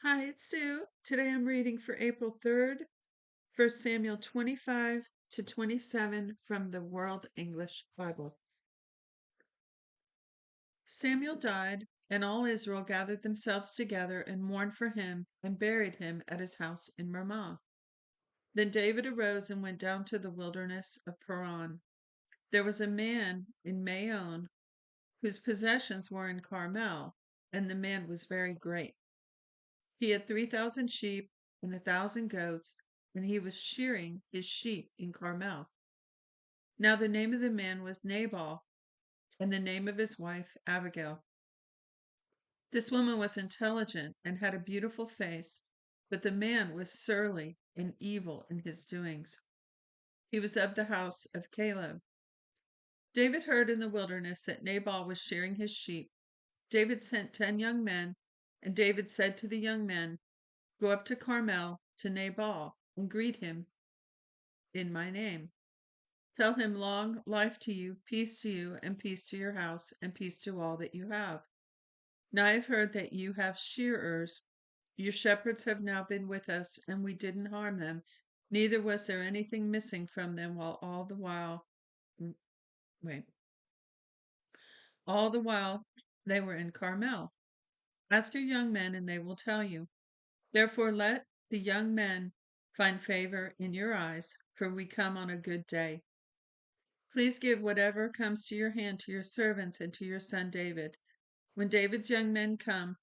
Hi, it's Sue. Today I'm reading for April 3rd, 1 Samuel 25 to 27 from the World English Bible. Samuel died, and all Israel gathered themselves together and mourned for him and buried him at his house in Ramah. Then David arose and went down to the wilderness of Paran. There was a man in Maon whose possessions were in Carmel, and the man was very great. He had 3,000 sheep and 1,000 goats, and he was shearing his sheep in Carmel. Now the name of the man was Nabal, and the name of his wife Abigail. This woman was intelligent and had a beautiful face, but the man was surly and evil in his doings. He was of the house of Caleb. David heard in the wilderness that Nabal was shearing his sheep. David sent 10 young men, and David said to the young men, "Go up to Carmel to Nabal and greet him in my name. Tell him long life to you, and peace to your house, and peace to all that you have. Now I have heard that you have shearers. Your shepherds have now been with us, and we didn't harm them. Neither was there anything missing from them while wait, all the while they were in Carmel. Ask your young men, and they will tell you. Therefore let the young men find favor in your eyes, for we come on a good day. Please give whatever comes to your hand to your servants and to your son David." When David's young men came,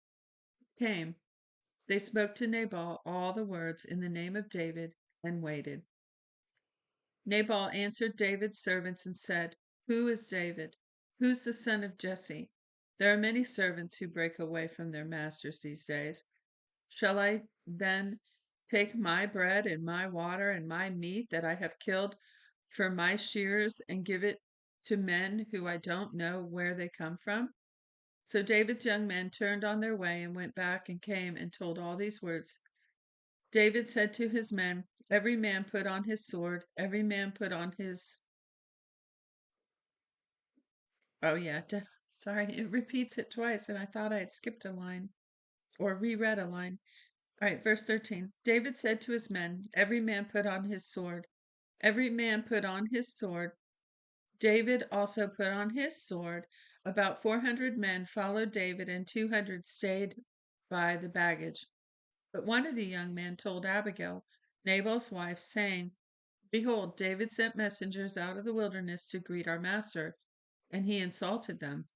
they spoke to Nabal all the words in the name of David and waited. Nabal answered David's servants and said, "Who is David? Who's the son of Jesse? There are many servants who break away from their masters these days. Shall I then take my bread and my water and my meat that I have killed for my shearers and give it to men who I don't know where they come from?" So David's young men turned on their way and went back and came and told all these words. David said to his men, "Every man put on his sword, every man put on his..." Oh, yeah, sorry, it repeats it twice, and I thought I had skipped a line or reread a line. All right, verse 13. David said to his men, "Every man put on his sword." Every man put on his sword. David also put on his sword. About 400 men followed David, and 200 stayed by the baggage. But one of the young men told Abigail, Nabal's wife, saying, "Behold, David sent messengers out of the wilderness to greet our master, and he insulted them.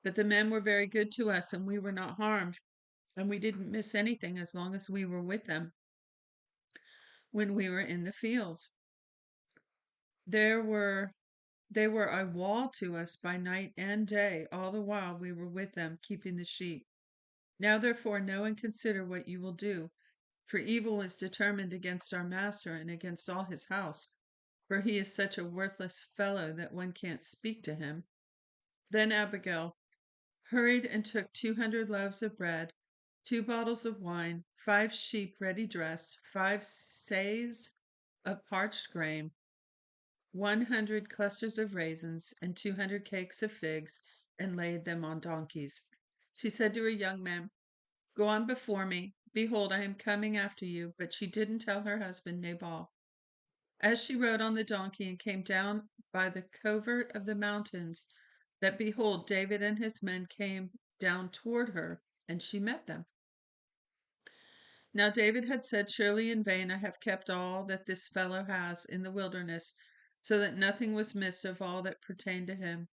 But the men were very good to us, and we were not harmed, and we didn't miss anything as long as we were with them when we were in the fields. There were They were a wall to us by night and day, all the while we were with them, keeping the sheep. Now therefore know and consider what you will do, for evil is determined against our master and against all his house, for he is such a worthless fellow that one can't speak to him." Then Abigail hurried and took 200 loaves of bread, 2 bottles of wine, 5 sheep ready dressed, 5 seahs of parched grain, 100 clusters of raisins, and 200 cakes of figs, and laid them on donkeys. She said to her young men, "Go on before me. Behold, I am coming after you." But she didn't tell her husband Nabal. As she rode on the donkey and came down by the covert of the mountains, that behold, David and his men came down toward her, and she met them. Now David had said, "Surely in vain I have kept all that this fellow has in the wilderness, so that nothing was missed of all that pertained to him.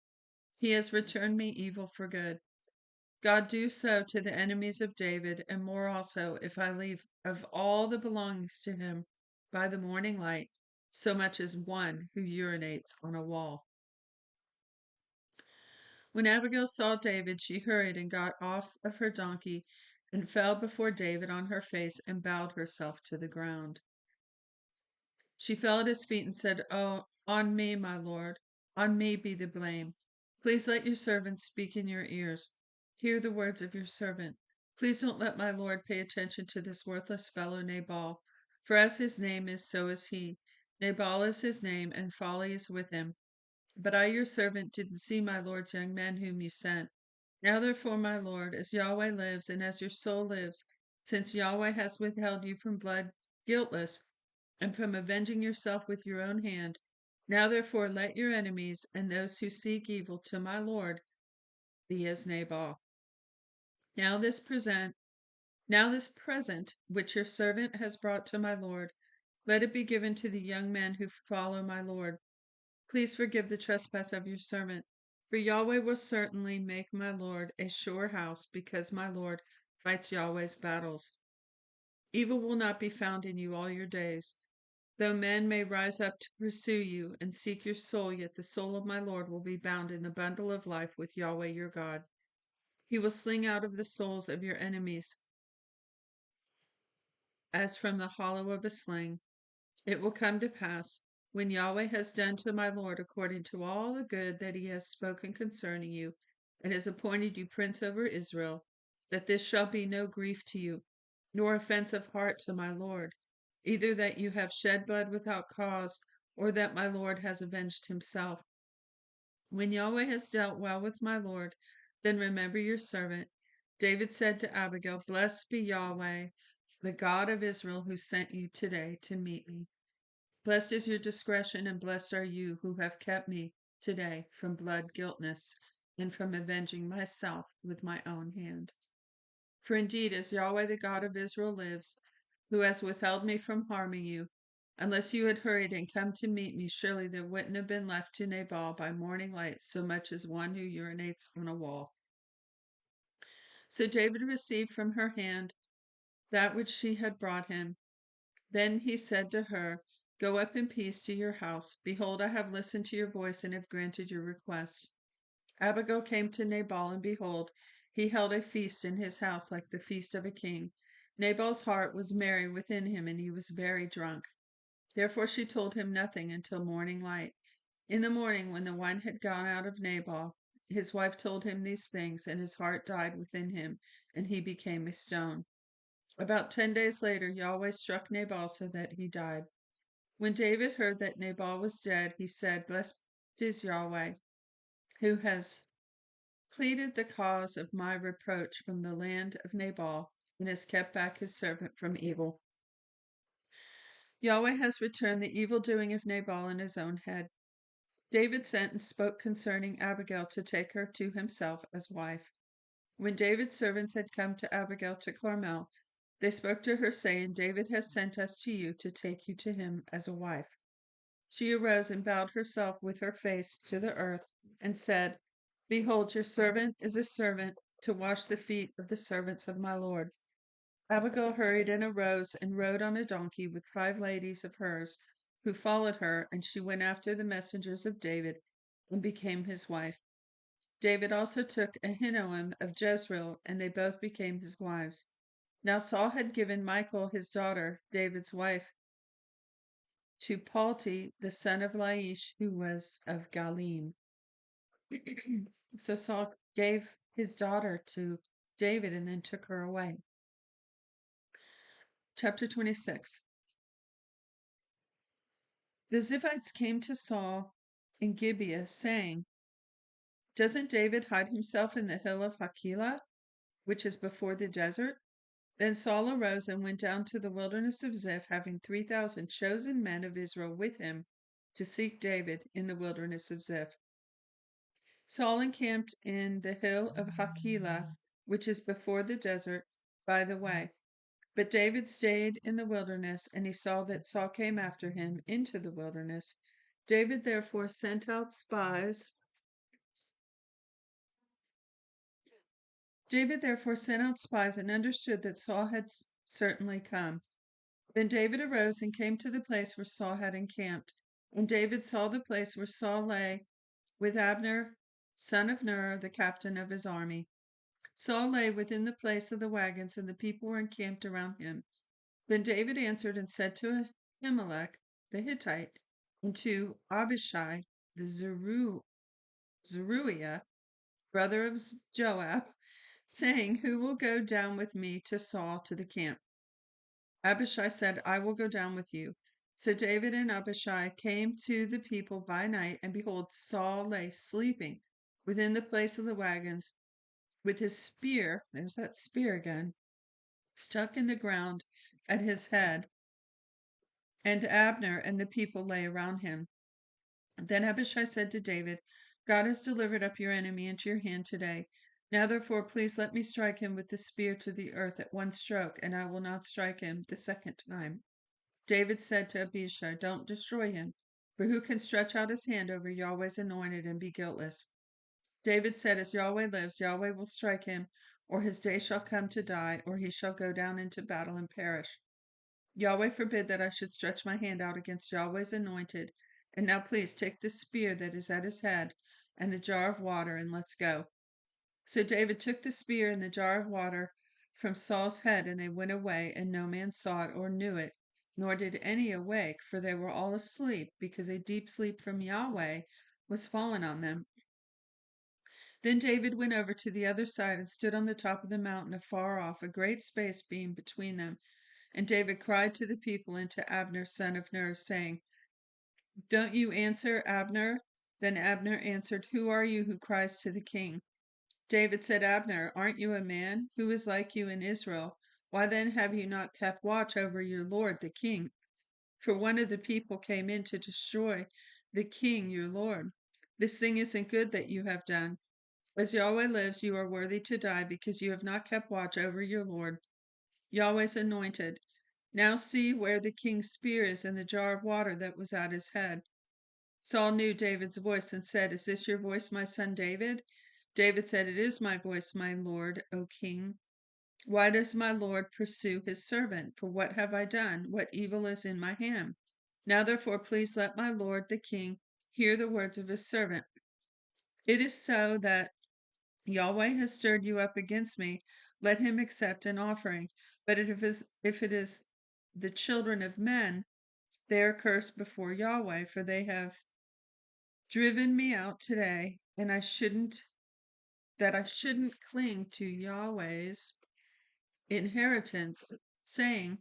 He has returned me evil for good. God do so to the enemies of David, and more also, if I leave of all the belongings to him by the morning light so much as one who urinates on a wall." When Abigail saw David, she hurried and got off of her donkey and fell before David on her face and bowed herself to the ground. She fell at his feet and said, "Oh, on me, my lord, on me be the blame. Please let your servant speak in your ears. Hear the words of your servant. Please don't let my lord pay attention to this worthless fellow Nabal, for as his name is, so is he. Nabal is his name, and folly is with him. But I, your servant, didn't see my lord's young men whom you sent. Now therefore, my lord, as Yahweh lives, and as your soul lives, Since Yahweh has withheld you from blood guiltless, and from avenging yourself with your own hand, now therefore let your enemies and those who seek evil to my Lord be as Nabal. Now this present Now this present which your servant has brought to my Lord, let it be given to the young men who follow my Lord. Please forgive the trespass of your servant, for Yahweh will certainly make my Lord a sure house, because my Lord fights Yahweh's battles. Evil will not be found in you all your days. Though men may rise up to pursue you and seek your soul, yet the soul of my Lord will be bound in the bundle of life with Yahweh your God. He will sling out of the souls of your enemies as from the hollow of a sling. It will come to pass, when Yahweh has done to my Lord according to all the good that he has spoken concerning you, and has appointed you prince over Israel, that this shall be no grief to you, nor offense of heart to my Lord, either that you have shed blood without cause, or that my Lord has avenged himself. When Yahweh has dealt well with my Lord, then remember your servant. David said to Abigail, Blessed be Yahweh, the God of Israel, who sent you today to meet me. Blessed is your discretion, and blessed are you who have kept me today from blood guiltness, and from avenging myself with my own hand. For indeed, as Yahweh the God of Israel lives, who has withheld me from harming you, unless you had hurried and come to meet me, surely there wouldn't have been left to Nabal by morning light so much as one who urinates on a wall. So David received from her hand that which she had brought him. Then he said to her, Go up in peace to your house. Behold, I have listened to your voice and have granted your request. Abigail came to Nabal, and behold, he held a feast in his house like the feast of a king. Nabal's heart was merry within him, and he was very drunk. Therefore she told him nothing until morning light. In the morning, when the wine had gone out of Nabal, his wife told him these things, and his heart died within him, and he became a stone. About 10 days later, Yahweh struck Nabal so that he died. When David heard that Nabal was dead, he said, Blessed is Yahweh, who has pleaded the cause of my reproach from the land of Nabal, and has kept back his servant from evil. Yahweh has returned the evil doing of Nabal on his own head. David sent and spoke concerning Abigail to take her to himself as wife. When David's servants had come to Abigail to Carmel, they spoke to her, saying, David has sent us to you to take you to him as a wife. She arose and bowed herself with her face to the earth, and said, Behold, your servant is a servant to wash the feet of the servants of my Lord. Abigail hurried and arose and rode on a donkey with 5 ladies of hers, who followed her, and she went after the messengers of David and became his wife. David also took Ahinoam of Jezreel, and they both became his wives. Now Saul had given Michal his daughter, David's wife, to Palti, the son of Laish, who was of Galim. So Saul gave his daughter to David and then took her away. Chapter 26. The Ziphites came to Saul in Gibeah, saying, Doesn't David hide himself in the hill of Hakilah, which is before the desert? Then Saul arose and went down to the wilderness of Ziph, having 3,000 chosen men of Israel with him to seek David in the wilderness of Ziph. Saul encamped in the hill of Hakilah, which is before the desert, by the way. But David stayed in the wilderness, and he saw that Saul came after him into the wilderness. David therefore sent out spies. And understood that Saul had certainly come. Then David arose and came to the place where Saul had encamped. And David saw the place where Saul lay with Abner, son of Ner, the captain of his army. Saul lay within the place of the wagons, and the people were encamped around him. Then David answered and said to Ahimelech the Hittite, and to Abishai the Zeruiah, brother of Joab, saying, Who will go down with me to Saul to the camp? Abishai said, I will go down with you. So David and Abishai came to the people by night, and behold, Saul lay sleeping within the place of the wagons with his spear, there's that spear again, stuck in the ground at his head, and Abner and the people lay around him. Then Abishai said to David, God has delivered up your enemy into your hand today. Now therefore please let me strike him with the spear to the earth at one stroke, and I will not strike him the second time. David said to Abishai, don't destroy him, for who can stretch out his hand over Yahweh's anointed and be guiltless? David said, as Yahweh lives, Yahweh will strike him, or his day shall come to die, or he shall go down into battle and perish. Yahweh forbid that I should stretch my hand out against Yahweh's anointed. And now please take the spear that is at his head and the jar of water, and let's go. So David took the spear and the jar of water from Saul's head, and they went away, and no man saw it or knew it, nor did any awake, for they were all asleep, because a deep sleep from Yahweh was fallen on them. Then David went over to the other side and stood on the top of the mountain afar off, a great space being between them. And David cried to the people and to Abner, son of Ner, saying, Don't you answer, Abner? Then Abner answered, Who are you who cries to the king? David said, Abner, aren't you a man? Who is like you in Israel? Why then have you not kept watch over your lord the king? For one of the people came in to destroy the king your lord. This thing isn't good that you have done. As Yahweh lives, you are worthy to die, because you have not kept watch over your lord, Yahweh's anointed. Now see where the king's spear is in the jar of water that was at his head. Saul knew David's voice and said, Is this your voice, my son David? David said, It is my voice, my lord, O king. Why does my lord pursue his servant? For what have I done? What evil is in my hand? Now therefore please let my lord the king hear the words of his servant. It is so that Yahweh has stirred you up against me. Let him accept an offering. But if it is the children of men, they are cursed before Yahweh, for they have driven me out today, and I shouldn't cling to Yahweh's inheritance, saying,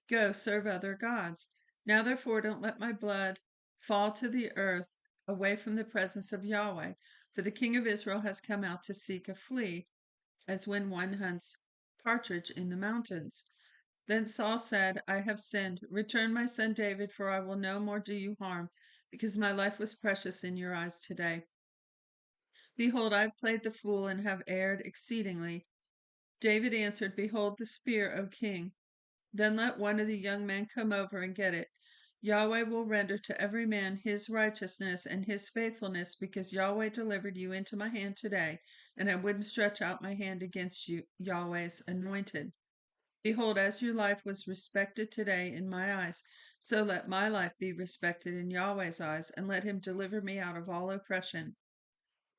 Go serve other gods. Now therefore don't let my blood fall to the earth away from the presence of Yahweh, for the king of Israel has come out to seek a flea, as when one hunts partridge in the mountains. Then Saul said, I have sinned. Return my son David, for I will no more do you harm, because my life was precious in your eyes today. Behold, I have played the fool and have erred exceedingly. David answered, Behold the spear, O king. Then let one of the young men come over and get it. Yahweh will render to every man his righteousness and his faithfulness, because Yahweh delivered you into my hand today, and I wouldn't stretch out my hand against you, Yahweh's anointed. Behold, as your life was respected today in my eyes, so let my life be respected in Yahweh's eyes, and let him deliver me out of all oppression.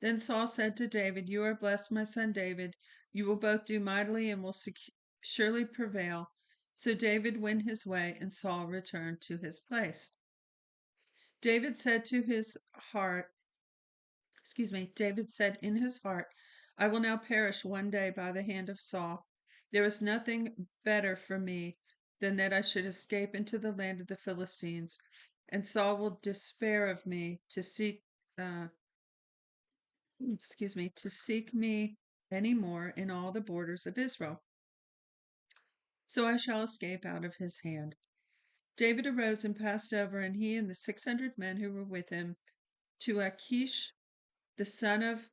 Then Saul said to David, You are blessed, my son David. You will both do mightily and will surely prevail. So David went his way, and Saul returned to his place. David said to his heart, David said in his heart, I will now perish one day by the hand of Saul. There is nothing better for me than that I should escape into the land of the Philistines, and Saul will despair of me uh, to seek me any more in all the borders of Israel. So I shall escape out of his hand. David arose and passed over, and he and the 600 men who were with him, to Achish, the son of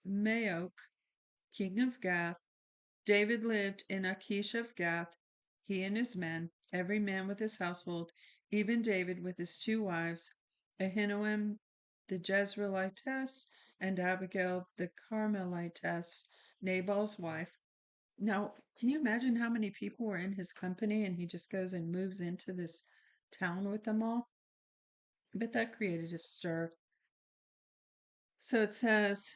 Maok, king of Gath. David lived in Achish of Gath, he and his men, every man with his household, even David with his 2 wives, Ahinoam the Jezreelitess, and Abigail the Carmelitess, Nabal's wife. Now, can you imagine how many people were in his company, and he just goes and moves into this town with them all? But that created a stir. So it says,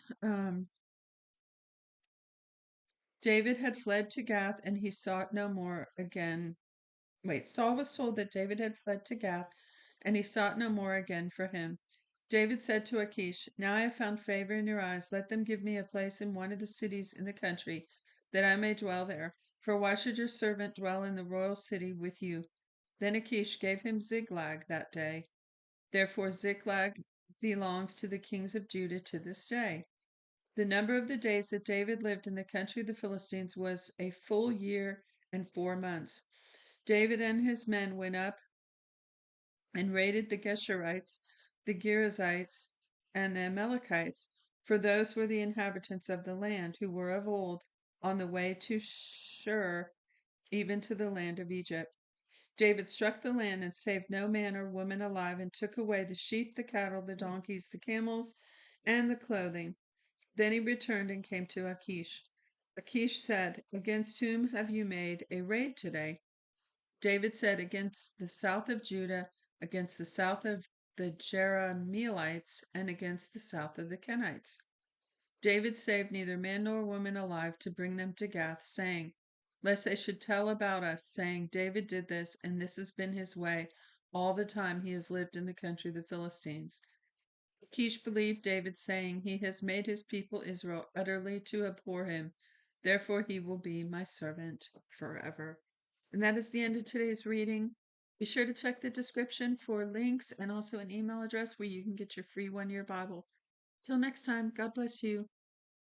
David had fled to Gath, and he sought no more again. Saul was told that David had fled to Gath, and he sought no more again for him. David said to Achish, Now I have found favor in your eyes. Let them give me a place in one of the cities in the country, that I may dwell there. For why should your servant dwell in the royal city with you? Then Achish gave him Ziklag that day. Therefore Ziklag belongs to the kings of Judah to this day. The number of the days that David lived in the country of the Philistines was a full year and 4 months. David and his men went up and raided the Geshurites, the Girzites, and the Amalekites, for those were the inhabitants of the land, who were of old on the way to Shur, even to the land of Egypt. David struck the land and saved no man or woman alive, and took away the sheep, the cattle, the donkeys, the camels, and the clothing. Then he returned and came to Achish. Achish said, "Against whom have you made a raid today?" David said, "Against the south of Judah, against the south of the Jerahmeelites, and against the south of the Kenites." David saved neither man nor woman alive to bring them to Gath, saying, "Lest they should tell about us, saying, David did this, and this has been his way all the time he has lived in the country of the Philistines." Kish believed David, saying, "He has made his people Israel utterly to abhor him. Therefore he will be my servant forever." And that is the end of today's reading. Be sure to check the description for links and also an email address where you can get your free 1-year Bible. Till next time, God bless you.